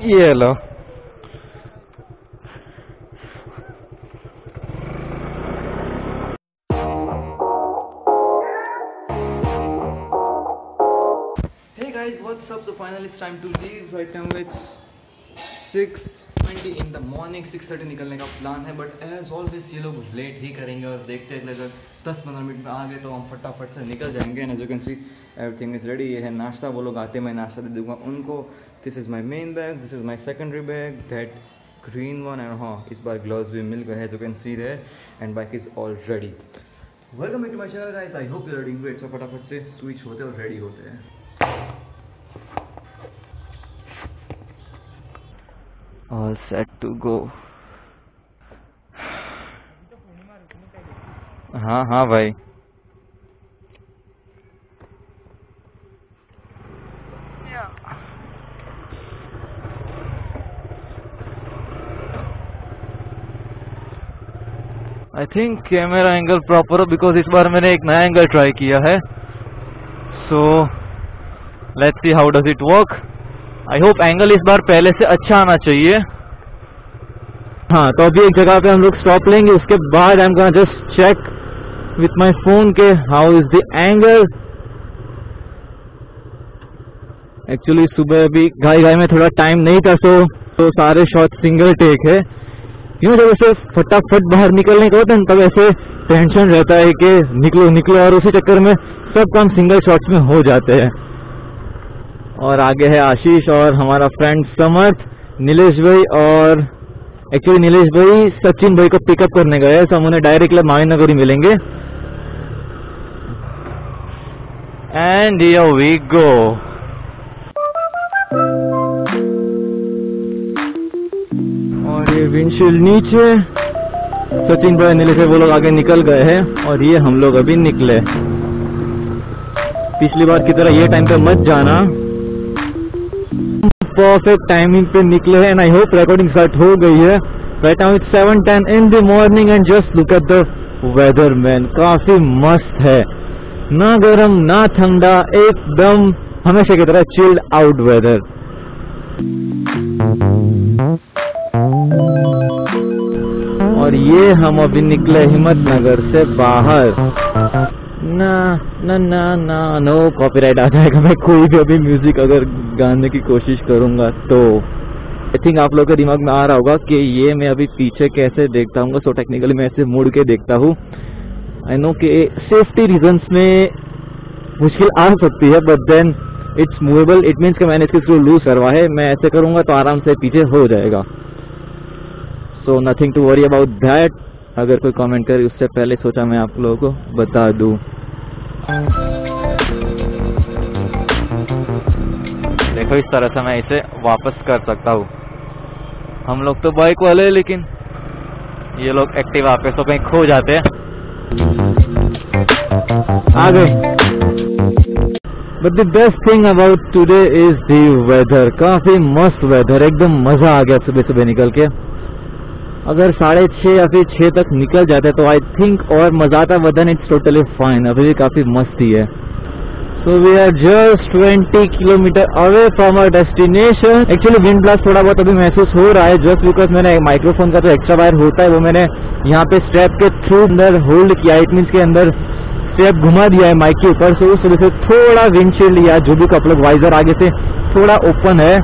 ये लो। Hey guys, what's up? So finally it's time to leave. Right now it's 6:20 in the morning. 6:30 निकलने का plan है, but as always ये लोग late ही करेंगे और देखते हैं अगर 10-15 मिनट में आ गए तो हम फटाफट से निकल जाएंगे। And as you can see everything is ready. ये है नाश्ता, वो लोग आते मैं नाश्ता दे दूंगा उनको। This is my main bag, this is my secondary bag, that green one. And हाँ, इस बार ग्लव्स भी मिल गए, as you can see there, and bike is all ready. Welcome back to my channel guys, I hope you are doing great. So फटाफट से switch होते और रेडी होते हैं। All set to go. हाँ हाँ भाई। I think camera angle proper हो, बिकॉज इस बार मैंने एक नया एंगल ट्राई किया है। So let's see how does it work. I hope angle इस बार पहले से अच्छा आना चाहिए। हाँ, तो अभी एक जगह पे हम लोग स्टॉप लेंगे, उसके बाद I am gonna just check with my phone के how is the angle. Actually सुबह अभी घाई में थोड़ा टाइम नहीं था, तो सारे शॉट सिंगल टेक है। यूँ जब ऐसे फटाफट बाहर निकलने का होता है तब ऐसे टेंशन रहता है कि निकलो निकलो, और उसी चक्कर में सब काम सिंगल शॉट्स में हो जाते हैं। और आगे है आशीष और हमारा फ्रेंड समर्थ, नीलेश भाई, और एक्चुअली नीलेश भाई सचिन भाई को पिकअप करने गए हैं, तो हम उन्हें डायरेक्टली माविनगर ही मिलेंगे। And here we go. और ये विंडशील्ड नीचे, सचिन भाई नीलेश भाई वो लोग आगे निकल गए हैं और ये हम लोग अभी निकले। पिछली बार की तरह ये टाइम पे मत जाना, परफेक्ट टाइमिंग पे निकले हैं। And I hope recording start हो गई है। Right now it's 7:10 in the morning and just look at the weather man, काफी मस्त है, ना गर्म ना ठंडा, एकदम हमेशा की तरह चिल्ड आउट वेदर। और ये हम अभी निकले हिम्मतनगर से बाहर। ना ना ना ना नो कॉपीराइट आ जाएगा मैं कोई भी अभी म्यूजिक अगर गाने की कोशिश करूंगा तो। आई थिंक आप लोगों के दिमाग में आ रहा होगा कि ये मैं अभी पीछे कैसे देखता हूँ। सो टेक्निकली मैं ऐसे मुड़ के देखता हूँ। आई नो कि सेफ्टी रीजंस में मुश्किल आ सकती है, but then it's movable. It means कि मैंने इसके थ्रू लूज करवा है, मैं ऐसे करूंगा तो आराम से पीछे हो जाएगा। So nothing to worry about that. अगर कोई कमेंट करे उससे पहले सोचा मैं आप लोगों को बता दूं। देखो इस तरह से मैं इसे वापस कर सकता हूँ। हम लोग तो बाइक वाले हैं, लेकिन ये लोग एक्टिवा पे तो कहीं खो जाते हैं। आ गए। But the best thing about today is the weather. काफी मस्त वेदर, एकदम मजा आ गया सुबह सुबह निकल के। अगर 6:30 या फिर 6 तक निकल जाते तो आई थिंक और मजा आता, but then it's totally fine. अभी भी काफी मस्ती है। So we are just 20 kilometre away from our destination. Actually wind blast थोड़ा बहुत अभी महसूस हो रहा है, जस्ट बिकॉज मैंने माइक्रोफोन का जो एक्स्ट्रा वायर होता है वो मैंने यहाँ पे स्ट्रैप के थ्रू अंदर होल्ड किया। इट मीन्स के अंदर स्ट्रैप घुमा दिया है माइक के ऊपर, सो उस वजह से थोड़ा विंडशील्ड या जो भी कपल वाइजर आगे से थोड़ा ओपन है,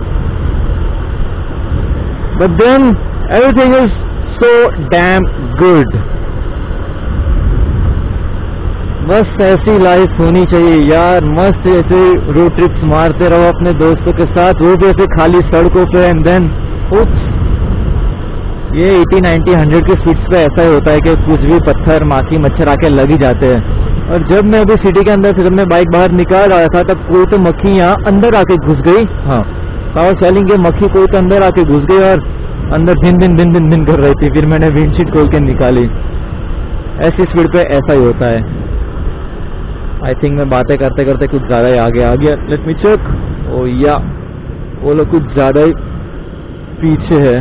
but then everything is so damn good। बस ऐसी लाइफ होनी चाहिए यार, मस्त ऐसे रोड ट्रिप्स मारते रहो अपने दोस्तों के साथ, वो भी ऐसे खाली सड़कों पे। एंड देन ये 80, 90, 100 की स्पीड्स पे ऐसा ही होता है कि कुछ भी पत्थर माखी मच्छर आके लग ही जाते हैं। और जब मैं अभी सिटी के अंदर से जब मैं बाइक बाहर निकाल रहा था तब कोई तो मक्खी यहाँ अंदर आके घुस गई। हाँ, पावर सेलिंग के मक्खी कोई तो अंदर आके घुस गई और अंदर भिन कर रही थी। फिर मैंने विंडशीट खोल के निकाली। ऐसी स्पीड पे ऐसा ही होता है। आई थिंक मैं बातें करते करते कुछ ज्यादा ही आगे आ गया। Let me check. ओ या वो लोग कुछ ज्यादा ही पीछे है।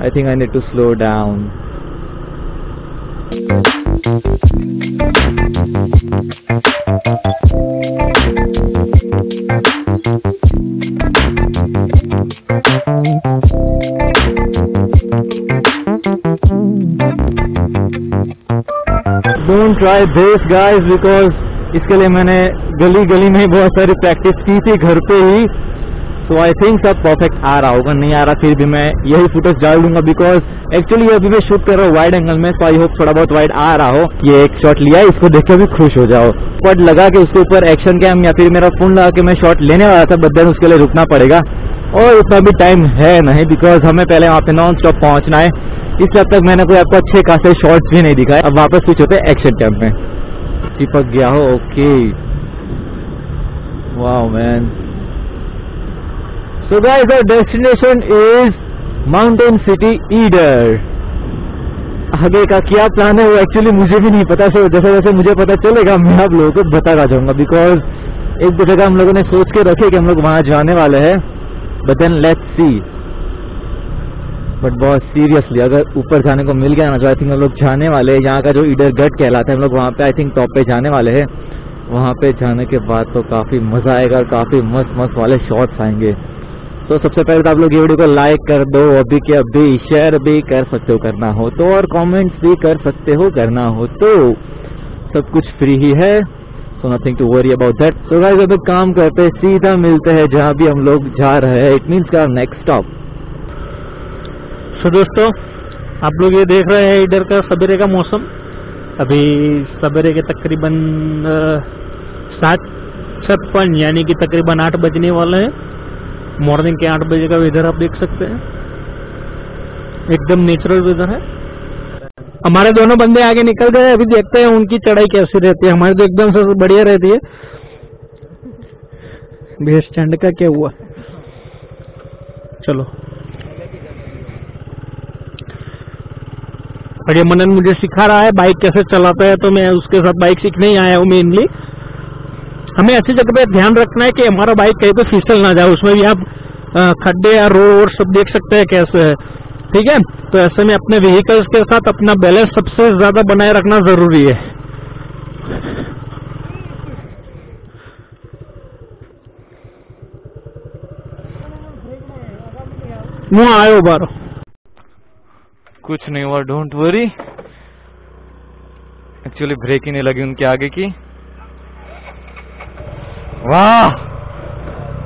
I think I need to slow down. Try this guys because इसके लिए मैंने गली गली में बहुत सारी प्रैक्टिस की थी घर पे ही। तो आई थिंक सब परफेक्ट आ रहा होगा, नहीं आ रहा फिर भी मैं यही फुटेज डाल दूंगा बिकॉज एक्चुअली अभी मैं शूट कर रहा हूँ वाइड एंगल में, तो आई होप थोड़ा बहुत वाइड आ रहा हो। ये एक शॉट लिया है, इसको देख के भी खुश हो जाओ। बट लगा के उसके ऊपर एक्शन कैम या फिर मेरा फोन लगा के मैं शॉट लेने वाला था, बट देन उसके लिए रुकना पड़ेगा और उतना भी टाइम है नहीं बिकॉज हमें पहले वहाँ पे नॉन स्टॉप पहुंचना है। इसलिए अब तक मैंने कोई आपको अच्छे खासे शॉट्स भी नहीं दिखाए। अब वापस स्विच होते एक्शन कैम में। चिपक गया हो, okay, wow man. So guys, our destination is Mountain City Eder. आगे का क्या प्लान है वो एक्चुअली मुझे भी नहीं पता। सो जैसे जैसे मुझे पता चलेगा मैं आप लोगों को बताता जाऊंगा बिकॉज एक दो जगह हम लोगों ने सोच के रखे कि हम लोग वहां जाने वाले हैं, but then let's see. But बहुत सीरियसली अगर ऊपर जाने को मिल गया ना तो आई थिंक हम लोग जाने वाले हैं। यहाँ का जो ईडर गढ़ कहलाता है हम लोग वहाँ पे आई थिंक टॉप पे जाने वाले हैं। वहाँ पे जाने के बाद तो काफी मजा आएगा और काफी मस्त मस्त वाले शॉट्स आएंगे। तो सबसे पहले तो आप लोग ये वीडियो को लाइक कर दो अभी के अभी, शेयर भी कर सकते हो करना हो तो, और कमेंट्स भी कर सकते हो करना हो तो, सब कुछ फ्री ही है। So nothing to worry about that. So guys अब एक काम करते हैं, सीधा मिलते हैं जहाँ भी हम लोग जा रहे हैं। इट मीन्स का नेक्स्ट स्टॉप। सो दोस्तों आप लोग ये देख रहे हैं इधर का सवेरे का मौसम। अभी सवेरे के तकरीबन 7:56 यानी कि तकरीबन 8 बजने वाले हैं। मॉर्निंग के 8 बजे का वेदर आप देख सकते हैं, एकदम नेचुरल वेदर है। हमारे दोनों बंदे आगे निकल गए, अभी देखते हैं उनकी चढ़ाई कैसी रहती है। हमारी तो एकदम से बढ़िया रहती है। बेस स्टैंड का क्या हुआ, चलो। और ये मनन मुझे सिखा रहा है बाइक कैसे चलाता है, तो मैं उसके साथ बाइक सीखने ही आया हूँ मेनली। हमें ऐसी जगह पे ध्यान रखना है कि हमारा बाइक कहीं पे फिसल ना जाए। उसमें भी आप खड्डे या रोड सब देख सकते हैं कैसे है, ठीक है। तो ऐसे में अपने व्हीकल्स के साथ अपना बैलेंस सबसे ज्यादा बनाए रखना जरूरी है। मुँह आयो बारो, कुछ नहीं हुआ, डोंट वरी। एक्चुअली ब्रेक ही नहीं लगी उनके आगे की। वाह,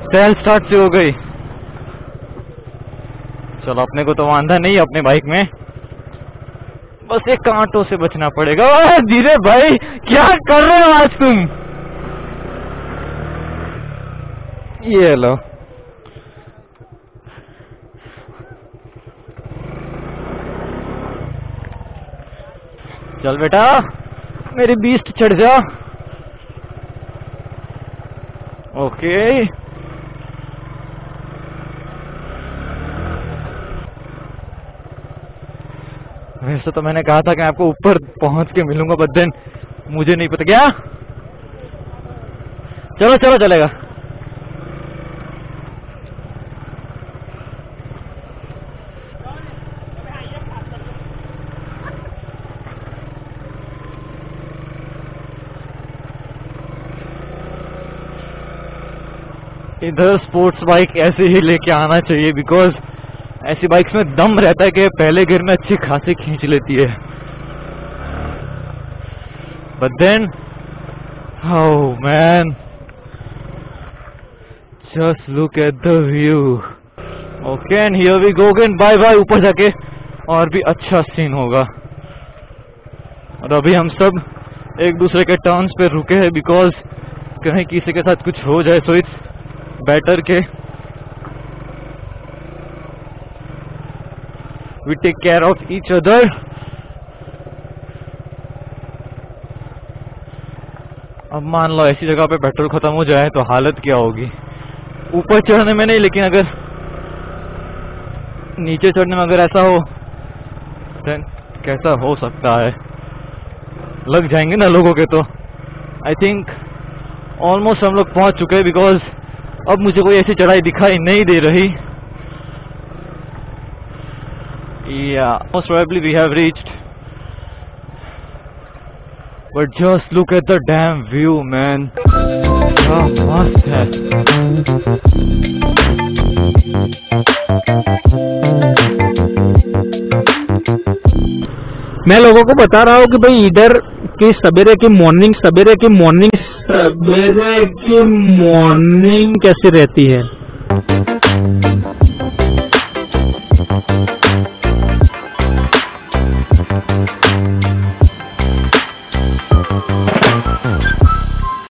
सेल्फ स्टार्ट से हो गई। चलो अपने को तो वांधा नहीं है अपने बाइक में, बस एक कांटों से बचना पड़ेगा। धीरे भाई, क्या कर रहे हो आज तुम? ये लो, चल बेटा मेरी बीस्ट चढ़ जा। ओके वैसे तो मैंने कहा था कि मैं आपको ऊपर पहुंच के मिलूंगा, बट देन मुझे नहीं पता क्या। चलो चलो चलेगा। इधर स्पोर्ट्स बाइक ऐसे ही लेके आना चाहिए बिकॉज ऐसी बाइक्स में दम रहता है कि पहले गियर में अच्छी खासी खींच लेती है। But then oh man, just look at the view. Okay, and here we go again. Bye bye. ऊपर जाके और भी अच्छा सीन होगा। और अभी हम सब एक दूसरे के टर्न्स पे रुके हैं बिकॉज कहीं किसी के साथ कुछ हो जाए, सो इट्स बेटर के we take care of each other. अब मान लो ऐसी जगह पे पेट्रोल खत्म हो जाए तो हालत क्या होगी। ऊपर चढ़ने में नहीं, लेकिन अगर नीचे चढ़ने में अगर ऐसा हो then कैसा हो सकता है। लग जाएंगे ना लोगों के। तो आई थिंक ऑलमोस्ट हम लोग पहुंच चुके हैं बिकॉज अब मुझे कोई ऐसी चढ़ाई दिखाई नहीं दे रही। Yeah, most probably we have reached. But just look at the damn view, man. क्या मस्त है। मैं लोगों को बता रहा हूँ कि भाई इधर कि सवेरे की मॉर्निंग कैसी रहती है।